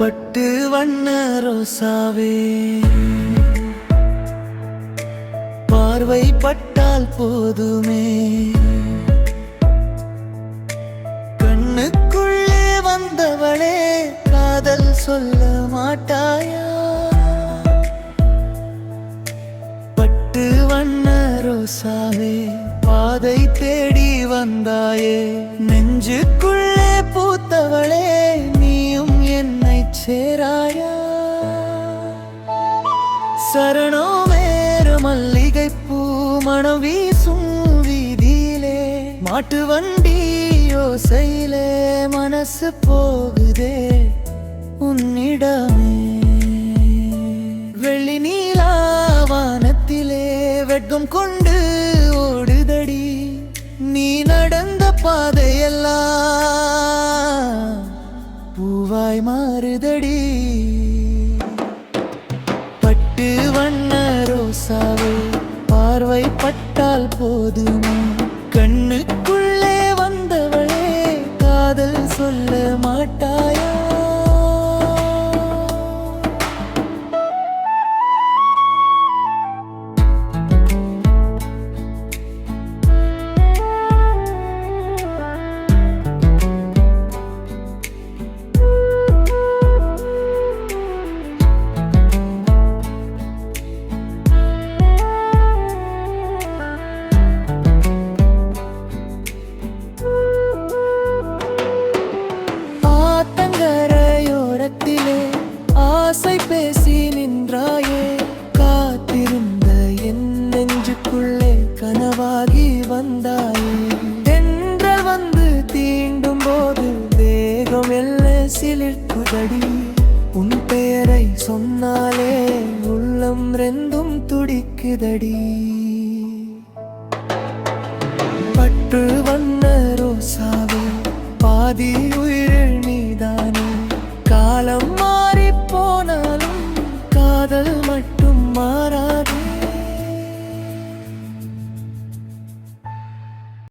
பட்டு வண்ண ரோசாவே, பார்வை பட்டால் போதுமே, கண்ணுக்குள்ளே வந்தவளே காதல் சொல்ல மாட்டாயா? பட்டு வண்ண ரோசாவே, பாதை தேடி வந்தாயே, நெஞ்சுக்குள்ளே பூத்தவளே நீயும் என்னை சேராயா? சரணோமேறு மல்லிகை பூ மணம் வீசும் வீதியிலே, மாட்டு வண்டி யோசையிலே மனசு போகுதே உன்னிடமே. வெள்ளி நீலா வானத்திலே வெட்கம் கொண்டு ஓடுதடி, நீ நடந்த பாதையெல்லாம் பூவாய் மாறுதடி. பட்டு வண்ண ரோசாவே, பார்வை பட்டால் போதுமா, கண்ணுக்குள்ளே வந்தவளே காதல் சொல்ல மாட்டாயா? ஆசை பேசி நின்றாயே, காத்திருந்த என் நெஞ்சுக்குள்ளே கனவாகி வந்தாயே. தென்றல் வந்து தீண்டும் போது தேகம் எல்லாம் சிலிர்க்குதடி, உன் பெயரை சொன்னாலே உள்ளம் ரெண்டும் துடிக்குதடி. பட்டு வண்ண ரோசாவே, பாதி உயிரில் நீதானே, காலம் மாறி போனாலும் காதல் மட்டும் மாறா.